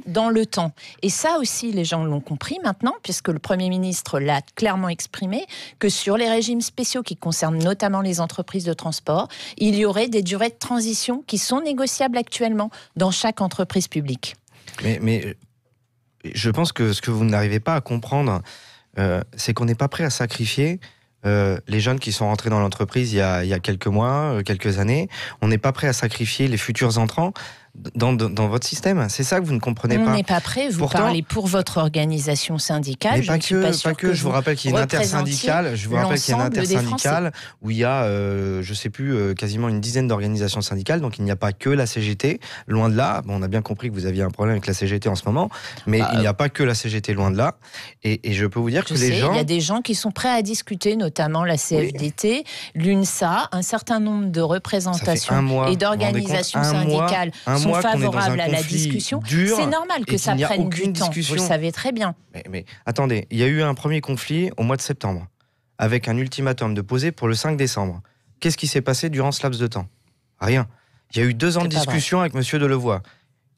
dans le temps. Et ça aussi, les gens l'ont compris maintenant, puisque le Premier ministre l'a clairement exprimé, que sur les régimes spéciaux qui concernent notamment les entreprises de transport, il y aurait des durées de transition qui sont négociables actuellement dans chaque entreprise publique. Mais je pense que ce que vous n'arrivez pas à comprendre, c'est qu'on n'est pas prêt à sacrifier les jeunes qui sont rentrés dans l'entreprise il y a quelques mois, quelques années. On n'est pas prêt à sacrifier les futurs entrants dans votre système. C'est ça que vous ne comprenez pas. On n'est pas prêt. Vous parlez pour votre organisation syndicale. Mais pas que. Je vous rappelle qu'il y a une intersyndicale. Où il y a, je sais plus, quasiment une dizaine d'organisations syndicales. Donc il n'y a pas que la CGT. Loin de là. Bon, on a bien compris que vous aviez un problème avec la CGT en ce moment, mais il n'y a pas que la CGT, loin de là. Et je peux vous dire que les gens... Il y a des gens qui sont prêts à discuter, notamment la CFDT, l'UNSA, un certain nombre de représentations et d'organisations syndicales sont favorables à la discussion. C'est normal que ça prenne du temps, vous le savez très bien. Mais attendez, il y a eu un premier conflit au mois de septembre, avec un ultimatum de poser pour le 5 décembre. Qu'est-ce qui s'est passé durant ce laps de temps? Rien. Il y a eu 2 ans de discussion avec M. Delevoye.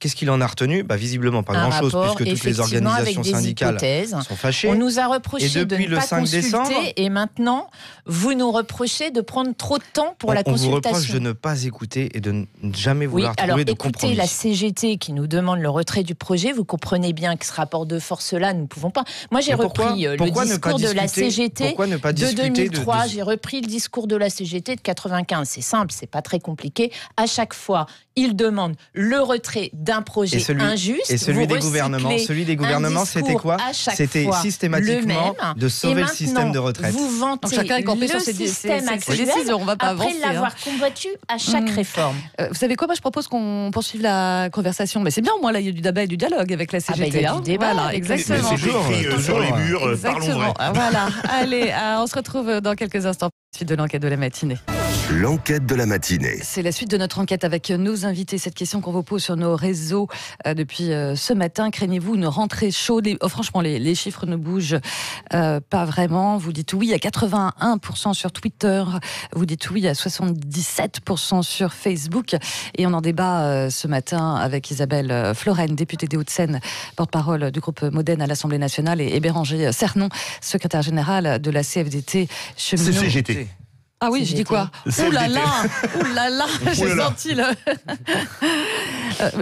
Qu'est-ce qu'il en a retenu? Visiblement pas grand-chose, puisque toutes les organisations syndicales sont fâchées. On nous a reproché de ne pas consulter, et maintenant, vous nous reprochez de prendre trop de temps pour la consultation. On vous reproche de ne pas écouter et de ne jamais vouloir trouver de compromis. Écoutez, la CGT qui nous demande le retrait du projet, vous comprenez bien que ce rapport de force-là, nous ne pouvons pas. Moi, j'ai repris le discours de la CGT de 2003, j'ai repris le discours de la CGT de 95. C'est simple, c'est pas très compliqué. À chaque fois, ils demandent le retrait d'un projet injuste. Et celui des gouvernements, c'était quoi? C'était systématiquement de sauver le système de retraite. Vous vantez le système actuel après l'avoir combattu à chaque réforme. Vous savez quoi? Moi, je propose qu'on poursuive la conversation. Mais c'est bien, au moins, là, il y a du débat et du dialogue avec la CGT. Il y a du débat, voilà, exactement. C'est écrit sur les murs, parlons vrai. Voilà. Allez, on se retrouve dans quelques instants. Suite de l'enquête de la matinée. L'enquête de la matinée. C'est la suite de notre enquête avec nos invités. Cette question qu'on vous pose sur nos réseaux depuis ce matin. Craignez-vous une rentrée chaude? Franchement, les chiffres ne bougent pas vraiment. Vous dites oui à 81% sur Twitter. Vous dites oui à 77% sur Facebook. Et on en débat ce matin avec Isabelle Florennes, députée des Hauts-de-Seine, porte-parole du groupe Modène à l'Assemblée nationale, et Béranger Cernon, secrétaire général de la CFDT cheminot. C'est CGT. Ah oui, je dis quoi? Ouh là là, j'ai senti le...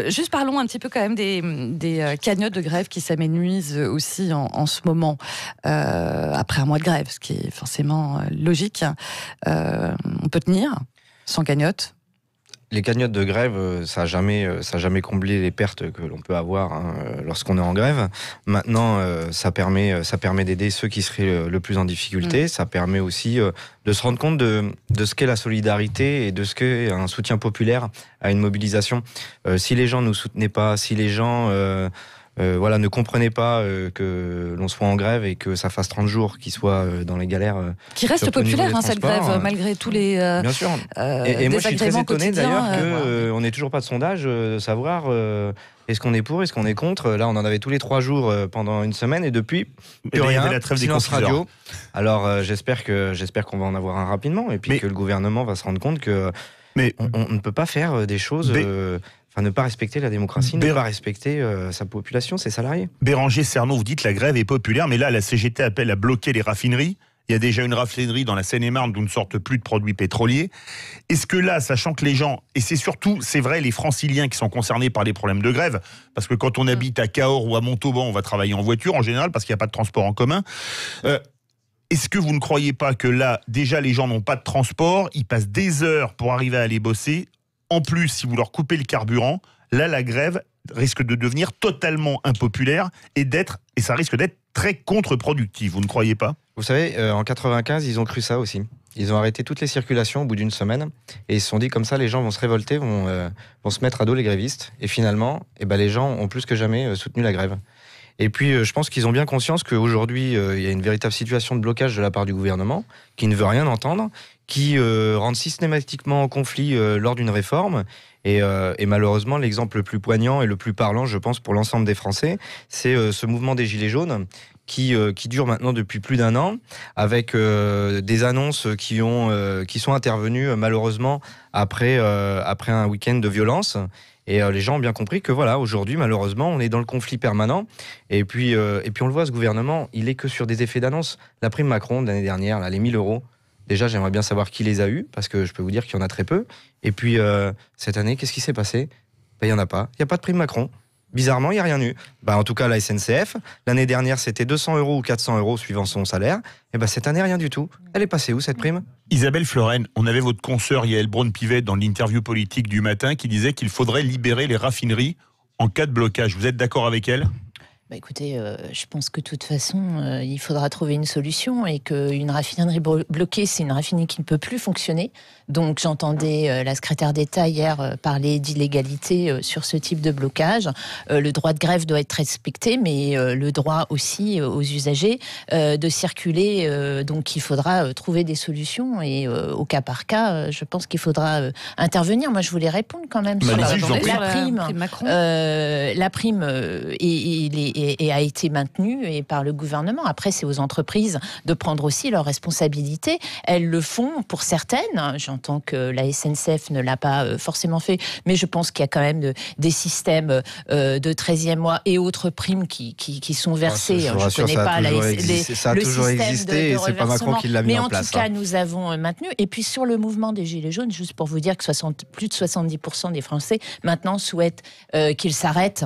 Juste parlons un petit peu quand même des cagnottes de grève qui s'amenuisent aussi en ce moment, après un mois de grève, ce qui est forcément logique. On peut tenir sans cagnotte? Les cagnottes de grève, ça n'a jamais comblé les pertes que l'on peut avoir lorsqu'on est en grève. Maintenant, ça permet d'aider ceux qui seraient le plus en difficulté. Ça permet aussi de se rendre compte de ce qu'est la solidarité et de ce qu'est un soutien populaire à une mobilisation. Si les gens ne nous soutenaient pas, si les gens... ne comprenez pas que l'on soit en grève et que ça fasse 30 jours qu'ils soient dans les galères. Qui reste populaire, cette grève, malgré tous les bien sûr. Et moi, je suis très étonné d'ailleurs qu'on n'ait toujours pas de sondage de savoir est-ce qu'on est pour, est-ce qu'on est contre. Là, on en avait tous les 3 jours pendant une semaine et depuis, plus rien, la trêve silence radio. Alors, j'espère qu'on va en avoir un rapidement et puis que le gouvernement va se rendre compte que on ne peut pas faire des choses... ne pas respecter la démocratie, ne pas respecter sa population, ses salariés. Béranger Cernon, vous dites la grève est populaire, mais là, la CGT appelle à bloquer les raffineries. Il y a déjà une raffinerie dans la Seine-et-Marne d'où ne sortent plus de produits pétroliers. Est-ce que là, sachant que les gens, et c'est vrai, les franciliens qui sont concernés par les problèmes de grève, parce que quand on habite à Cahors ou à Montauban, on va travailler en voiture en général, parce qu'il n'y a pas de transport en commun. Est-ce que vous ne croyez pas que là, déjà, les gens n'ont pas de transport, ils passent des heures pour arriver à aller bosser? En plus, si vous leur coupez le carburant, là, la grève risque de devenir totalement impopulaire et ça risque d'être très contre-productif. Vous ne croyez pas? Vous savez, en 95, ils ont cru ça aussi. Ils ont arrêté toutes les circulations au bout d'une semaine et ils se sont dit comme ça, les gens vont se révolter, vont se mettre à dos les grévistes. Et finalement, les gens ont plus que jamais soutenu la grève. Et puis, je pense qu'ils ont bien conscience qu'aujourd'hui, il y a une véritable situation de blocage de la part du gouvernement, qui ne veut rien entendre, qui rentre systématiquement en conflit lors d'une réforme. Et malheureusement, l'exemple le plus poignant et le plus parlant, je pense, pour l'ensemble des Français, c'est ce mouvement des Gilets jaunes qui dure maintenant depuis plus d'1 an, avec des annonces qui sont intervenues malheureusement après un week-end de violence. Et les gens ont bien compris que voilà, aujourd'hui, malheureusement, on est dans le conflit permanent. Et puis on le voit, ce gouvernement, il est que sur des effets d'annonce. La prime Macron de l'année dernière, là, les 1 000 €, déjà, j'aimerais bien savoir qui les a eus, parce que je peux vous dire qu'il y en a très peu. Et puis, cette année, qu'est-ce qui s'est passé ? Il n'y en a pas. Il n'y a pas de prime Macron. Bizarrement, il n'y a rien eu. En tout cas, la SNCF, l'année dernière, c'était 200 € ou 400 € suivant son salaire. Et cette année, rien du tout. Elle est passée où, cette prime ? Isabelle Floren, on avait votre consoeur Yael Braun-Pivet dans l'interview politique du matin qui disait qu'il faudrait libérer les raffineries en cas de blocage. Vous êtes d'accord avec elle ? Écoutez, je pense que de toute façon, il faudra trouver une solution et qu'une raffinerie bloquée, c'est une raffinerie qui ne peut plus fonctionner. Donc j'entendais la secrétaire d'État hier parler d'illégalité sur ce type de blocage. Le droit de grève doit être respecté, mais le droit aussi aux usagers de circuler. Donc il faudra trouver des solutions et au cas par cas, je pense qu'il faudra intervenir. Moi, je voulais répondre quand même sur la prime. La prime et a été maintenue et par le gouvernement. Après, c'est aux entreprises de prendre aussi leurs responsabilités. Elles le font pour certaines. J'entends que la SNCF ne l'a pas forcément fait, mais je pense qu'il y a quand même des systèmes de 13e mois et autres primes qui sont versées. Je ne connais pas ça a toujours existé et c'est pas Macron qui l'a mis en place. Mais en tout cas, nous avons maintenu. Et puis sur le mouvement des Gilets jaunes, juste pour vous dire que plus de 70% des Français maintenant souhaitent qu'il s'arrête.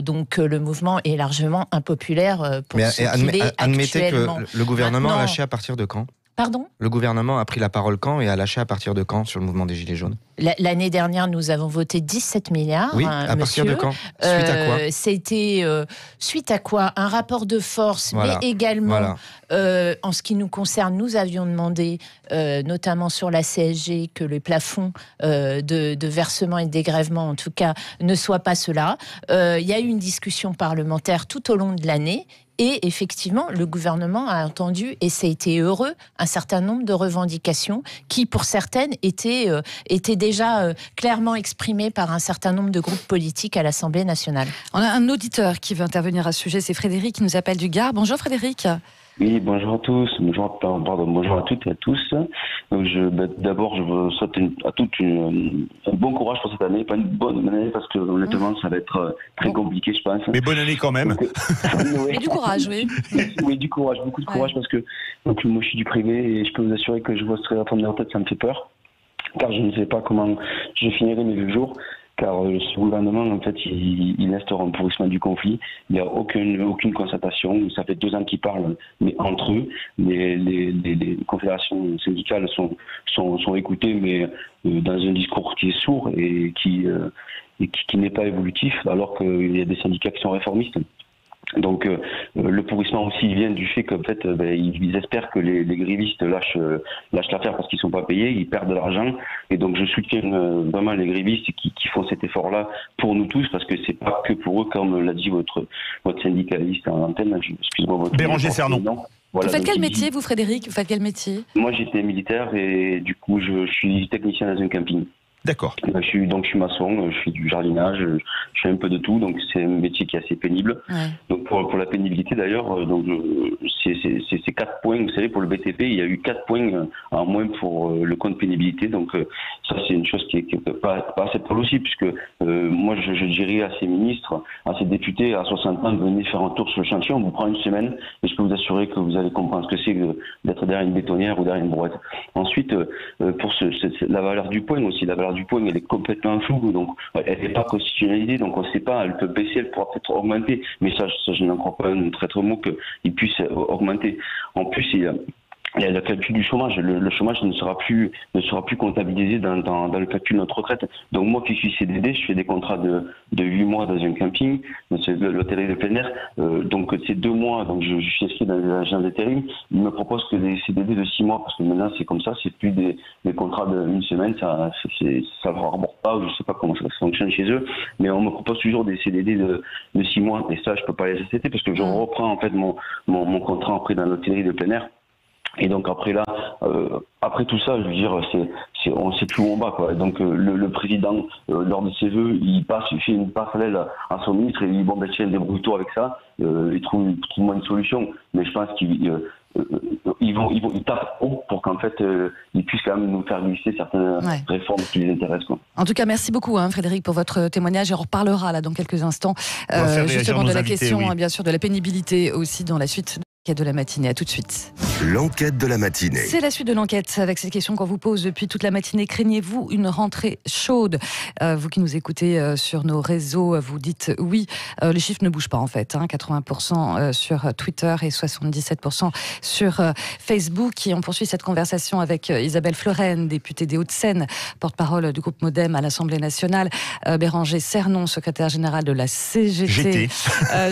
Donc le mouvement est largement impopulaire pour ce qu'il est admettez actuellement. Que le gouvernement a lâché à partir de quand ? Pardon ? Le gouvernement a pris la parole quand et a lâché à partir de quand sur le mouvement des Gilets jaunes ? L'année dernière, nous avons voté 17 milliards. Oui, à partir de quand ? Suite à quoi ? C'était suite à quoi ? Un rapport de force, mais également, en ce qui nous concerne, nous avions demandé, notamment sur la CSG, que les plafonds de versement et de dégrèvement, en tout cas, ne soient pas ceux-là. Il y a eu une discussion parlementaire tout au long de l'année. Et effectivement, le gouvernement a entendu, et ça a été heureux, un certain nombre de revendications qui, pour certaines, étaient déjà clairement exprimées par un certain nombre de groupes politiques à l'Assemblée nationale. On a un auditeur qui veut intervenir à ce sujet, c'est Frédéric qui nous appelle du Gard. Bonjour Frédéric. Oui, bonjour à tous, bonjour à toutes et à tous. Donc d'abord, je veux souhaiter à toutes un bon courage pour cette année, pas une bonne année parce que honnêtement, ça va être très compliqué, je pense. Mais bonne année quand même. Et du courage, oui. Oui, du courage, beaucoup de courage parce que donc, moi je suis du privé et je peux vous assurer que je vois ce réforme en tête, ça me fait peur, car je ne sais pas comment je finirai mes vieux jours. Car ce gouvernement, en fait, il instaure un pourrissement du conflit. Il n'y a aucune concertation. Ça fait 2 ans qu'ils parlent, mais entre eux. Les confédérations syndicales sont écoutées, mais dans un discours qui est sourd et qui n'est pas évolutif, alors qu'il y a des syndicats qui sont réformistes. Donc le pourrissement aussi vient du fait qu'en fait ils espèrent que les grévistes lâchent l'affaire parce qu'ils sont pas payés, ils perdent de l'argent et donc je soutiens vraiment les grévistes qui font cet effort-là pour nous tous parce que c'est pas que pour eux comme l'a dit votre syndicaliste en antenne. Excuse-moi. Béranger Cernon. Voilà, vous faites quel métier vous Frédéric ? Vous faites quel métier ? Moi j'étais militaire et du coup je suis technicien dans un camping. D'accord. Je suis maçon, je fais du jardinage, je fais un peu de tout, donc c'est un métier qui est assez pénible. Ouais. Donc pour la pénibilité d'ailleurs, donc c'est 4 points, vous savez, pour le BTP, il y a eu 4 points en moins pour le compte pénibilité, donc ça c'est une chose qui est pas acceptable aussi, puisque moi je dirais à ces ministres, à ces députés à 60 ans, venez faire un tour sur le chantier, on vous prend une semaine, et je peux vous assurer que vous allez comprendre ce que c'est d'être derrière une bétonnière ou derrière une brouette. Ensuite, pour la valeur du point aussi, la valeur du point, elle est complètement floue, donc elle n'est pas constitutionnalisée, donc on ne sait pas, elle peut baisser, elle pourra peut-être augmenter, mais ça je n'en crois pas un traître mot qu'il puisse augmenter. En plus, il y a le calcul du chômage. Le chômage ne sera plus comptabilisé dans le calcul de notre retraite. Donc moi qui suis CDD, je fais des contrats de 8 mois dans un camping, c'est l'hôtellerie de plein air. Donc c'est 2 mois, donc je suis inscrit dans les agences d'intérim. Ils me proposent que des CDD de 6 mois, parce que maintenant c'est comme ça, c'est plus des contrats de 1 semaine, ça ne rapporte pas, je ne sais pas comment ça fonctionne chez eux, mais on me propose toujours des CDD de 6 mois, et ça je peux pas les accepter parce que je reprends en fait mon contrat après dans l'hôtellerie de plein air. Et donc après là, après tout ça, je veux dire, on sait plus où on va, quoi. Donc le président, lors de ses vœux, il fait une parallèle à son ministre et il dit bon ben tiens, débrouille-toi avec ça, et trouve-moi une solution. Mais je pense qu'il ils tapent haut pour qu'en fait ils puissent quand même nous faire glisser certaines réformes qui les intéressent, quoi. En tout cas, merci beaucoup Frédéric pour votre témoignage. Et on reparlera là dans quelques instants justement de la question, bien sûr, de la pénibilité aussi dans la suite de la matinée. À tout de suite. L'enquête de la matinée. C'est la suite de l'enquête avec ces questions qu'on vous pose depuis toute la matinée. Craignez-vous une rentrée chaude? Vous qui nous écoutez sur nos réseaux, vous dites oui. Les chiffres ne bougent pas en fait. 80% sur Twitter et 77% sur Facebook. Et on poursuit cette conversation avec Isabelle Floren, députée des Hauts-de-Seine, porte-parole du groupe Modem à l'Assemblée nationale. Béranger Cernon, secrétaire général de la CGT,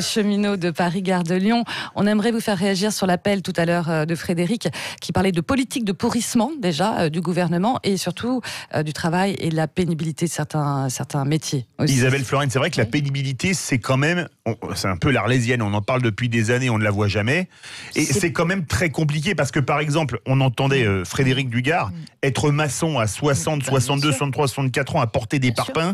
cheminot de Paris-Gare de Lyon. On aimerait vous faire réagir sur l'appel tout à l'heure de Frédéric qui parlait de politique de pourrissement déjà du gouvernement et surtout du travail et de la pénibilité de certains métiers aussi. Isabelle Floren, c'est vrai que la pénibilité c'est quand même, c'est un peu l'Arlésienne, on en parle depuis des années, on ne la voit jamais et c'est quand même très compliqué parce que par exemple on entendait Frédéric Dugard être maçon à 60, 62, 63, 64 ans à porter des parpaings.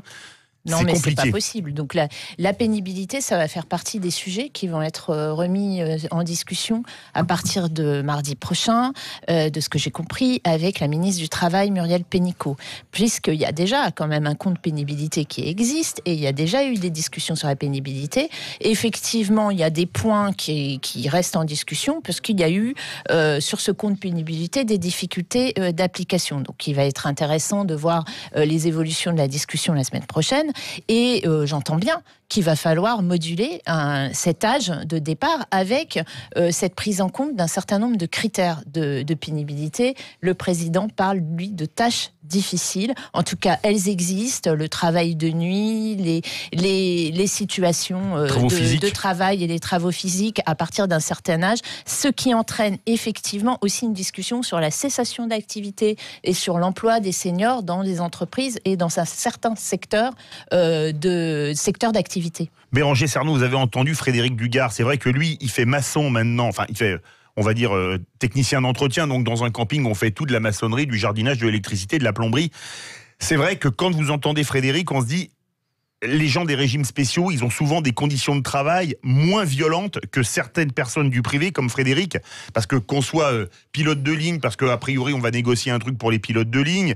Non, mais c'est pas possible. Donc la pénibilité, ça va faire partie des sujets qui vont être remis en discussion à partir de mardi prochain, de ce que j'ai compris, avec la ministre du Travail, Muriel Pénicaud. Puisqu'il y a déjà quand même un compte pénibilité qui existe et il y a déjà eu des discussions sur la pénibilité. Effectivement, il y a des points qui restent en discussion parce qu'il y a eu sur ce compte pénibilité des difficultés d'application. Donc il va être intéressant de voir les évolutions de la discussion la semaine prochaine. Et j'entends bien qu'il va falloir moduler cet âge de départ avec cette prise en compte d'un certain nombre de critères de pénibilité. Le président parle, lui, de tâches difficiles. En tout cas, elles existent. Le travail de nuit, les situations de travail et les travaux physiques à partir d'un certain âge, ce qui entraîne effectivement aussi une discussion sur la cessation d'activité et sur l'emploi des seniors dans les entreprises et dans un certain secteur d'activité. Béranger Cernon, vous avez entendu Frédéric Dugard, c'est vrai que lui, il fait maçon maintenant, enfin il fait, on va dire, technicien d'entretien, donc dans un camping, on fait tout de la maçonnerie, du jardinage, de l'électricité, de la plomberie. C'est vrai que quand vous entendez Frédéric, on se dit, les gens des régimes spéciaux, ils ont souvent des conditions de travail moins violentes que certaines personnes du privé, comme Frédéric, parce que qu'on soit pilote de ligne, parce qu'a priori on va négocier un truc pour les pilotes de ligne,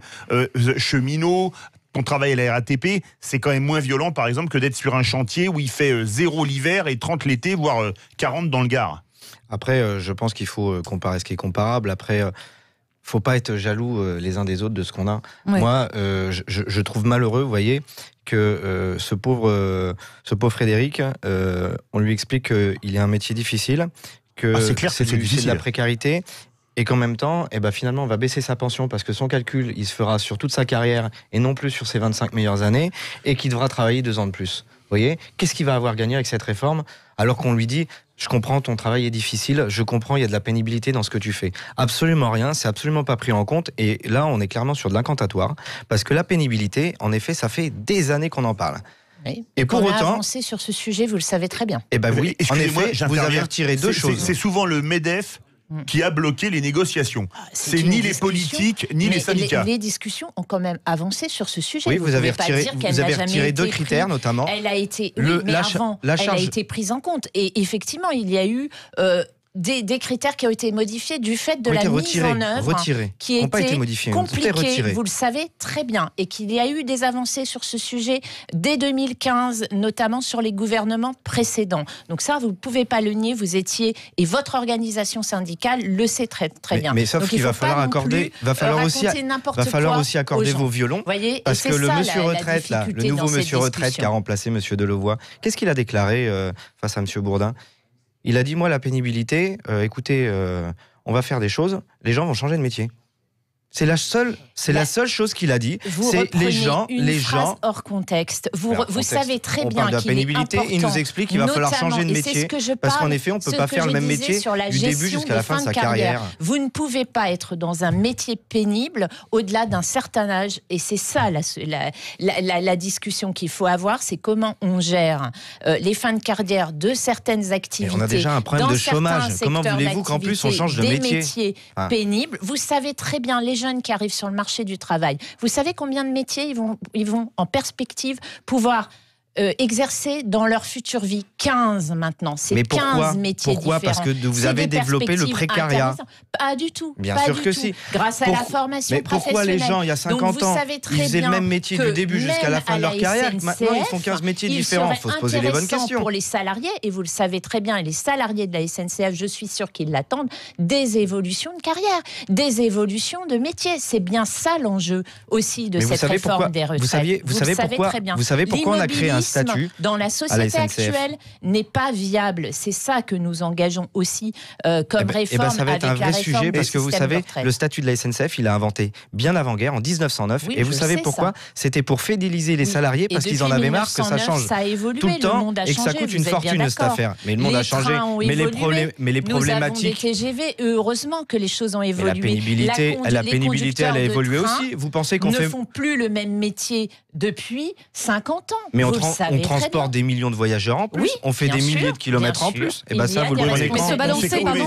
cheminot, qu'on travaille à la RATP, c'est quand même moins violent, par exemple, que d'être sur un chantier où il fait 0 l'hiver et 30 l'été, voire 40 dans le Gard. Après, je pense qu'il faut comparer ce qui est comparable. Après, faut pas être jaloux les uns des autres de ce qu'on a. Ouais. Moi, je trouve malheureux, vous voyez, que ce pauvre Frédéric, on lui explique qu'il a un métier difficile, que c'est de la précarité. Et qu'en même temps, finalement, on va baisser sa pension parce que son calcul, il se fera sur toute sa carrière et non plus sur ses 25 meilleures années et qu'il devra travailler 2 ans de plus. Vous voyez ? Qu'est-ce qu'il va avoir gagné avec cette réforme alors qu'on lui dit « Je comprends, ton travail est difficile, je comprends, il y a de la pénibilité dans ce que tu fais. » Absolument rien, c'est absolument pas pris en compte et là, on est clairement sur de l'incantatoire parce que la pénibilité, en effet, ça fait des années qu'on en parle. Oui. Et pour autant, avancé sur ce sujet, vous le savez très bien. Oui, en effet, vous avez retiré 2 choses. C'est souvent le MEDEF qui a bloqué les négociations. C'est ni les politiques, ni les syndicats. Les discussions ont quand même avancé sur ce sujet. Oui, vous avez retiré 2 critères, notamment. Elle a été, elle a été prise en compte. Et effectivement, il y a eu des critères qui ont été modifiés du fait de la mise en œuvre qui était compliquée, vous le savez très bien, et qu'il y a eu des avancées sur ce sujet dès 2015, notamment sur les gouvernements précédents. Donc ça, vous ne pouvez pas le nier, vous étiez, et votre organisation syndicale le sait très bien. Mais sauf qu'il va falloir accorder, va falloir aussi accorder vos violons, voyez, parce que le monsieur retraite, là, le nouveau monsieur retraite qui a remplacé monsieur Delevoye, qu'est-ce qu'il a déclaré face à monsieur Bourdin ? Il a dit, moi, la pénibilité, écoutez, on va faire des choses, les gens vont changer de métier. C'est la seule chose qu'il a dit. C'est les gens hors contexte. Vous savez très bien qu'il est important. Il nous explique qu'il va falloir changer de métier parce qu'en effet, on ne peut pas faire le même métier du début jusqu'à la fin de sa carrière. Vous ne pouvez pas être dans un métier pénible au-delà d'un certain âge. Et c'est ça la discussion qu'il faut avoir, c'est comment on gère les fins de carrière de certaines activités. Et on a déjà un problème de chômage. Comment voulez-vous qu'en plus on change de métier ? Des métiers pénibles. Vous savez très bien, les jeunes qui arrivent sur le marché du travail, vous savez combien de métiers ils vont en perspective pouvoir exercer dans leur future vie. 15 maintenant, c'est 15 métiers différents. Pourquoi ? Parce que vous avez développé le précariat. Pas du tout. Bien sûr que si. Grâce à la formation professionnelle. Mais pourquoi les gens, il y a 50 ans, ils faisaient le même métier du début jusqu'à la fin de leur carrière, maintenant ils font 15 métiers différents. Il faut se poser les bonnes questions. Pour les salariés, et vous le savez très bien, et les salariés de la SNCF, je suis sûre qu'ils l'attendent, des évolutions de carrière, des évolutions de métier. C'est bien ça l'enjeu aussi de cette réforme des retraites. Vous savez pourquoi on a créé un statut dans la société actuelle n'est pas viable. C'est ça que nous engageons aussi comme réforme. Ça va être un vrai sujet parce que vous savez, le statut de la SNCF, il a inventé bien avant-guerre, en 1909. Et vous savez pourquoi ? C'était pour fidéliser les salariés parce qu'ils en avaient marre que ça change tout le temps et que ça coûte une fortune cette affaire. Mais le monde a changé. Mais les problématiques. Nous avons des TGV. Heureusement que les choses ont évolué. La pénibilité, elle a évolué aussi. Vous pensez qu'on ne font plus le même métier depuis 50 ans. Mais on transporte des millions de voyageurs en plus. Oui, on fait des milliers de kilomètres en plus. Et bien ça, vous le prenez quand ? Mais se balancer, pardon.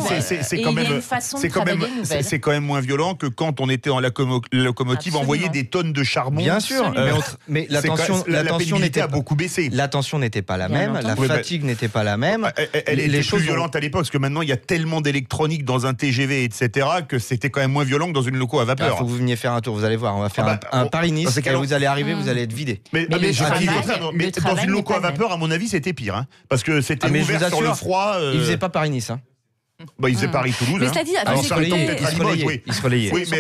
C'est quand même moins violent que quand on était en locomotive, envoyer des tonnes de charbon. Bien sûr, mais la tension n'était pas beaucoup baissé. La tension n'était pas la même, la fatigue n'était pas la même. Elle était plus violente à l'époque parce que maintenant il y a tellement d'électronique dans un TGV, etc., que c'était quand même moins violent que dans une loco à vapeur. Il faut que vous veniez faire un tour, vous allez voir. On va faire un Paris-Nice. Et vous allez arriver, vous allez être vidé. Mais dans une loco à vapeur, à mon avis, c'était pire, parce que c'était ouvert sur le froid. Il faisait pas Paris-Nice. Il faisait Paris-Toulouse. Mais c'est-à-dire, il se relayait. Oui, mais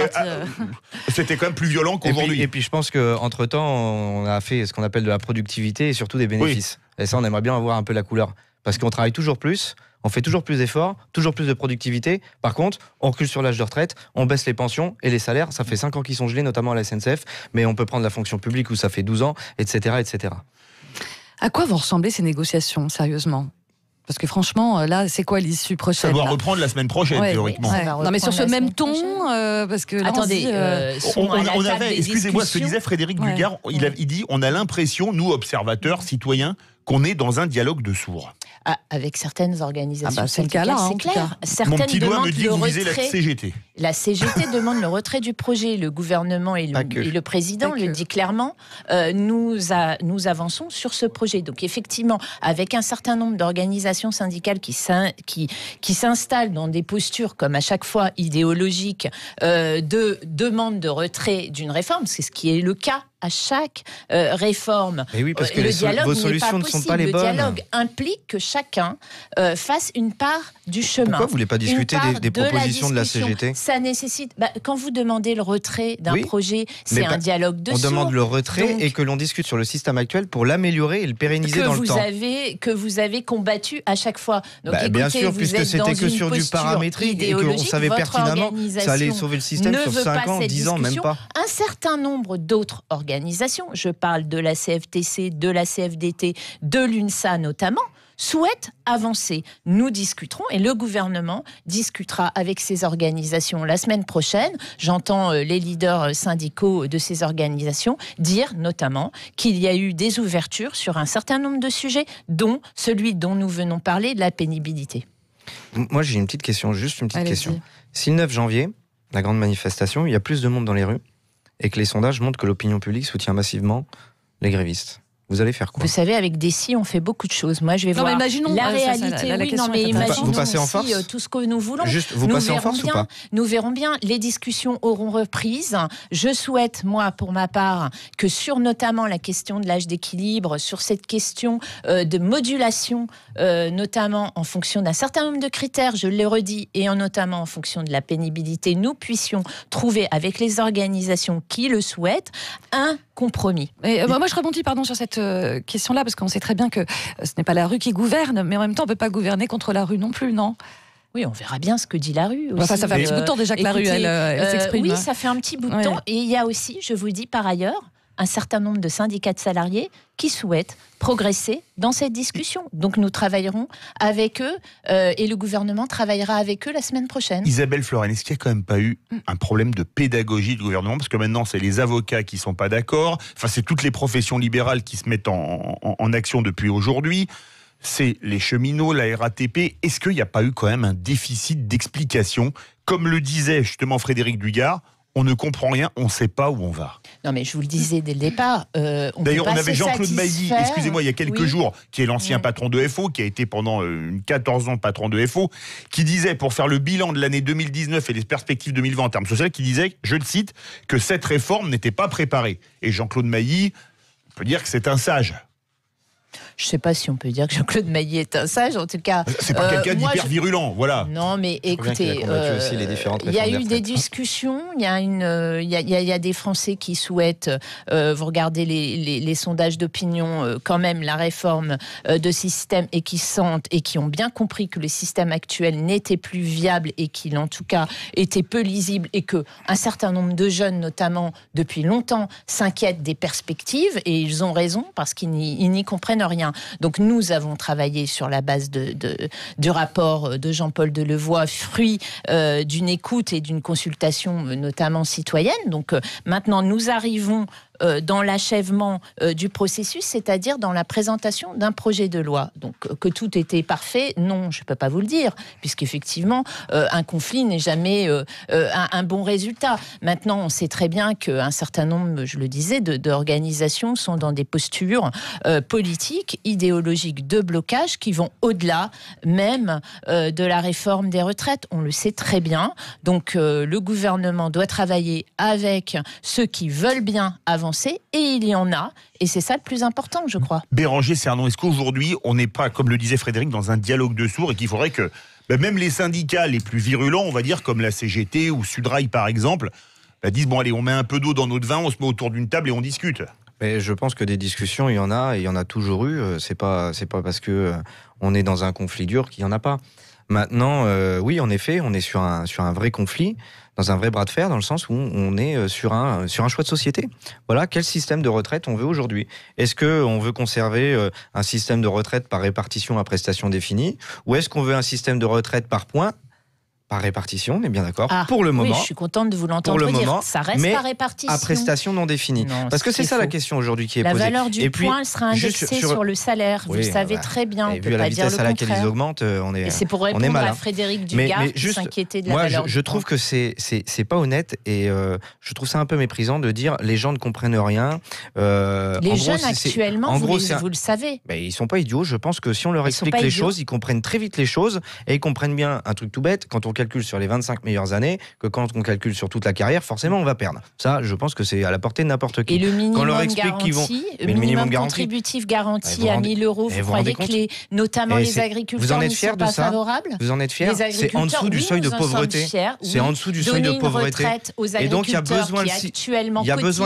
c'était quand même plus violent qu'aujourd'hui. Et puis je pense qu'entre-temps, on a fait ce qu'on appelle de la productivité et surtout des bénéfices. Et ça, on aimerait bien avoir un peu la couleur. Parce qu'on travaille toujours plus, on fait toujours plus d'efforts, toujours plus de productivité. Par contre, on recule sur l'âge de retraite, on baisse les pensions et les salaires. Ça fait 5 ans qu'ils sont gelés, notamment à la SNCF. Mais on peut prendre la fonction publique où ça fait 12 ans, etc., etc. À quoi vont ressembler ces négociations, sérieusement ? Parce que franchement, là, c'est quoi l'issue prochaine ? Ça doit reprendre la semaine prochaine, théoriquement. Non, mais sur ce même ton, parce que là, attendez, on avait, excusez-moi, ce que disait Frédéric Dugard, il dit, on a l'impression, nous, observateurs, citoyens, qu'on est dans un dialogue de sourds. Avec certaines organisations. C'est le cas là, c'est clair. Certaines Mon petit doigt me dit que vous visez la CGT. La CGT demande le retrait du projet. Le gouvernement et le président le dit clairement. Nous avançons sur ce projet. Donc effectivement, avec un certain nombre d'organisations syndicales qui s'installent dans des postures comme à chaque fois idéologiques de demande de retrait d'une réforme, c'est ce qui est le cas à chaque réforme. Et oui, parce que vos solutions ne sont pas les bonnes. Le dialogue implique que chacun fasse une part du chemin. Pourquoi vous ne voulez pas discuter des propositions de la CGT ? Ça nécessite... quand vous demandez le retrait d'un projet, c'est un dialogue de sourds. On demande le retrait et que l'on discute sur le système actuel pour l'améliorer et le pérenniser dans le temps. Que vous avez combattu à chaque fois. Donc, écoutez, bien sûr, puisque c'était que sur du paramétrique et qu'on savait pertinemment que ça allait sauver le système sur 5 ans, 10 ans, même pas. Un certain nombre d'autres organisations, je parle de la CFTC, de la CFDT, de l'UNSA notamment, souhaitent avancer. Nous discuterons et le gouvernement discutera avec ces organisations la semaine prochaine. J'entends les leaders syndicaux de ces organisations dire notamment qu'il y a eu des ouvertures sur un certain nombre de sujets, dont celui dont nous venons parler, de la pénibilité. Moi j'ai une petite question, juste une petite question. Si le 9 janvier, la grande manifestation, il y a plus de monde dans les rues et que les sondages montrent que l'opinion publique soutient massivement les grévistes, vous allez faire quoi ? Vous savez, avec Dessy, on fait beaucoup de choses. Moi, je vais voir imaginons, la réalité. Vous passez en force ? Tout ce que nous voulons. Juste, vous passez en force ou pas ? Nous verrons bien. Les discussions auront reprise. Je souhaite, moi, pour ma part, que sur notamment la question de l'âge d'équilibre, sur cette question de modulation, notamment en fonction d'un certain nombre de critères, je l'ai redit, et notamment en fonction de la pénibilité, nous puissions trouver avec les organisations qui le souhaitent un compromis. Moi, je rebondis sur cette question-là, parce qu'on sait très bien que ce n'est pas la rue qui gouverne, mais en même temps, on ne peut pas gouverner contre la rue non plus, non ? Oui, on verra bien ce que dit la rue. Ça fait un petit bout de temps déjà que la rue, elle s'exprime. Oui, ça fait un petit bout de temps. Et il y a aussi, je vous dis par ailleurs, un certain nombre de syndicats de salariés qui souhaitent progresser dans cette discussion. Donc nous travaillerons avec eux et le gouvernement travaillera avec eux la semaine prochaine. Isabelle Floren, est-ce qu'il n'y a quand même pas eu un problème de pédagogie du gouvernement ? Parce que maintenant, c'est les avocats qui ne sont pas d'accord, c'est toutes les professions libérales qui se mettent en action depuis aujourd'hui, c'est les cheminots, la RATP. Est-ce qu'il n'y a pas eu quand même un déficit d'explication ? Comme le disait justement Frédéric Dugard, on ne comprend rien, on ne sait pas où on va. Non, mais je vous le disais dès le départ. D'ailleurs, on avait Jean-Claude Mailly, excusez-moi, il y a quelques jours, qui est l'ancien patron de FO, qui a été pendant 14 ans patron de FO, qui disait, pour faire le bilan de l'année 2019 et les perspectives 2020 en termes sociaux, qui disait, je le cite, que cette réforme n'était pas préparée. Et Jean-Claude Mailly, on peut dire que c'est un sage. Je ne sais pas si on peut dire que Jean-Claude Mailly est un sage, en tout cas. C'est pas quelqu'un d'hyper virulent, voilà. Non, mais écoutez, il y a eu des discussions, il y a des Français qui souhaitent, vous regardez les sondages d'opinion, quand même la réforme de système et qui sentent et qui ont bien compris que le système actuel n'était plus viable et qu'il en tout cas était peu lisible et que un certain nombre de jeunes, notamment depuis longtemps, s'inquiètent des perspectives et ils ont raison parce qu'ils n'y comprennent rien. Donc nous avons travaillé sur la base du rapport de Jean-Paul Delevoye, fruit d'une écoute et d'une consultation notamment citoyenne. Donc maintenant nous arrivons dans l'achèvement du processus, c'est-à-dire dans la présentation d'un projet de loi. Donc que tout était parfait, non, je ne peux pas vous le dire, puisqu'effectivement, un conflit n'est jamais un bon résultat. Maintenant, on sait très bien qu'un certain nombre, je le disais, d'organisations sont dans des postures politiques, idéologiques de blocage qui vont au-delà même de la réforme des retraites. On le sait très bien. Donc le gouvernement doit travailler avec ceux qui veulent bien avancer, et il y en a, et c'est ça le plus important, je crois. Béranger Cernon, est-ce qu'aujourd'hui, on n'est pas, comme le disait Frédéric, dans un dialogue de sourds et qu'il faudrait que même les syndicats les plus virulents, on va dire, comme la CGT ou Sudrail par exemple, disent, bon allez, on met un peu d'eau dans notre vin, on se met autour d'une table et on discute. Mais je pense que des discussions, il y en a, et il y en a toujours eu. C'est pas parce que on est dans un conflit dur qu'il y en a pas. Maintenant, oui, en effet, on est sur un vrai conflit, dans un vrai bras de fer, dans le sens où on est sur un choix de société. Voilà, quel système de retraite on veut aujourd'hui ? Est-ce qu'on veut conserver un système de retraite par répartition à prestations définies ? Ou est-ce qu'on veut un système de retraite par points ? Par répartition, on est bien d'accord. Pour le moment. Oui, je suis contente de vous l'entendre dire. Moment, ça reste par répartition. À prestation non définie. Non, parce que c'est ça la question aujourd'hui qui est posée. La valeur du point, elle sera indexée sur le salaire. Vous le savez très bien. On ne peut pas dire le contraire. Vu la vitesse à laquelle ils augmentent, on est mal. Et c'est pour répondre à Frédéric Dugard qui s'inquiétait de la valeur du point. Je trouve que c'est pas honnête et je trouve ça un peu méprisant de dire les gens ne comprennent rien. Les jeunes actuellement, vous le savez. Ils sont pas idiots. Je pense que si on leur explique les choses, ils comprennent très vite les choses et ils comprennent bien un truc tout bête. Quand on calcule sur les 25 meilleures années, que quand on calcule sur toute la carrière, forcément on va perdre. Ça, je pense que c'est à la portée de n'importe qui. Et le minimum contributif garanti à 1 000 €, vous croyez que notamment les agriculteurs ne sont pas favorables ? Vous en êtes fiers ? C'est en dessous du seuil de pauvreté. C'est en dessous du seuil de pauvreté. Et donc il y a besoin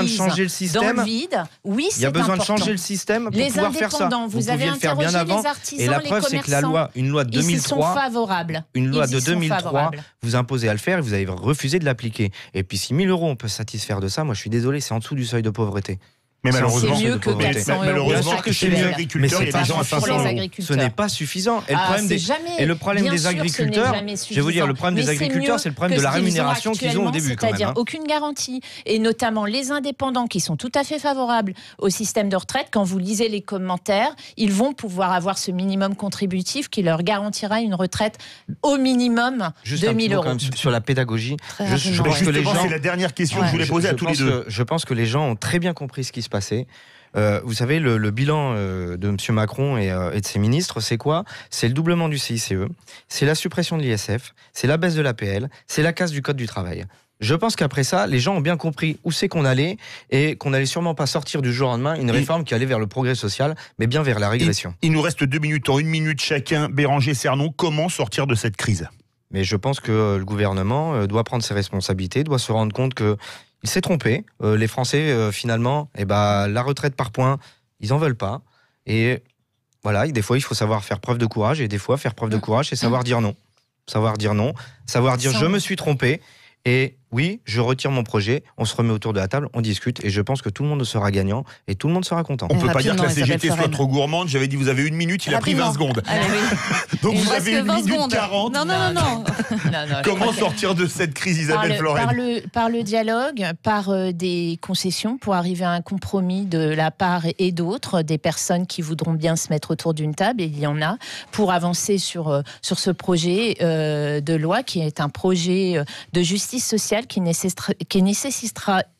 de changer le système. Oui, il y a besoin de changer le système pour pouvoir faire ça. Vous avez interrogé les artisans, et la preuve, c'est que une loi de 2003, vous imposez à le faire et vous avez refusé de l'appliquer. Et puis si 1 000 € on peut se satisfaire de ça, moi je suis désolé, c'est en dessous du seuil de pauvreté. Mais malheureusement, c'est mieux que 400 €. Malheureusement que chez les agriculteurs, il y a des gens à 500 €. Ce n'est pas suffisant. Et le problème des agriculteurs, je vais vous dire, le problème des agriculteurs, c'est le problème de la rémunération qu'ils ont au début. C'est-à-dire aucune garantie. Et notamment les indépendants qui sont tout à fait favorables au système de retraite, quand vous lisez les commentaires, ils vont pouvoir avoir ce minimum contributif qui leur garantira une retraite au minimum de 1 000 €. Sur la pédagogie, c'est la dernière question que je voulais poser à tous les deux. Je pense que les gens ont très bien compris ce qui se passé. Vous savez, le bilan de M. Macron et de ses ministres, c'est quoi ? C'est le doublement du CICE, c'est la suppression de l'ISF, c'est la baisse de l'APL, c'est la casse du Code du travail. Je pense qu'après ça, les gens ont bien compris où c'est qu'on allait et qu'on n'allait sûrement pas sortir du jour au lendemain une réforme qui allait vers le progrès social, mais bien vers la régression. Il nous reste 2 minutes, en 1 minute chacun. Béranger Cernon, comment sortir de cette crise ? Mais je pense que le gouvernement doit prendre ses responsabilités, doit se rendre compte que il s'est trompé. Les Français, finalement, la retraite par points, ils en veulent pas. Et voilà, des fois, il faut savoir faire preuve de courage. Et des fois, faire preuve de courage, c'est savoir dire non. Savoir dire non. Savoir dire je me suis trompé. Et oui, je retire mon projet, on se remet autour de la table, on discute, et je pense que tout le monde sera gagnant, et tout le monde sera content. On ne peut pas dire que la CGT soit trop gourmande, j'avais dit vous avez 1 minute, il a pris 20 secondes. Donc vous avez 1 minute 40. Non. Comment sortir de cette crise, Isabelle Floren ? Par le dialogue, par des concessions, pour arriver à un compromis de la part et d'autres, des personnes qui voudront bien se mettre autour d'une table, et il y en a, pour avancer sur ce projet de loi, qui est un projet de justice sociale, sociale qui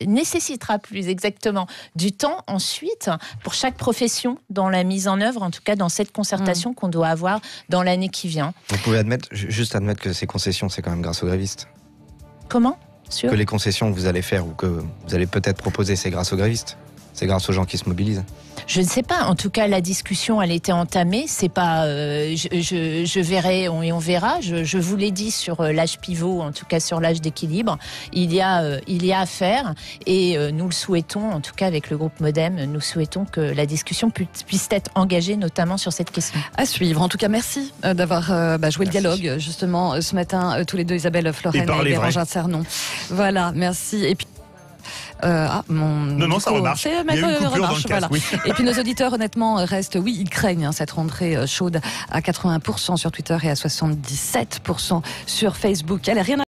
nécessitera plus exactement du temps ensuite pour chaque profession dans la mise en œuvre, en tout cas dans cette concertation qu'on doit avoir dans l'année qui vient. Vous pouvez juste admettre que ces concessions, c'est quand même grâce aux grévistes. Comment ? Que les concessions que vous allez faire ou que vous allez peut-être proposer, c'est grâce aux grévistes. C'est grâce aux gens qui se mobilisent. Je ne sais pas. En tout cas, la discussion, elle était entamée. C'est pas. Je verrai et on verra. Je vous l'ai dit sur l'âge pivot, en tout cas sur l'âge d'équilibre. Il y a à faire et nous le souhaitons. En tout cas, avec le groupe Modem, nous souhaitons que la discussion puisse être engagée, notamment sur cette question. À suivre. En tout cas, merci d'avoir joué le dialogue justement ce matin tous les deux, Isabelle Floren et Bérangère Cernon. Voilà, merci. Et puis. Non, ça remarche. Il y a eu une coupure dans le casque, oui. Et puis nos auditeurs, honnêtement, restent, ils craignent cette rentrée chaude à 80% sur Twitter et à 77% sur Facebook. Elle a rien à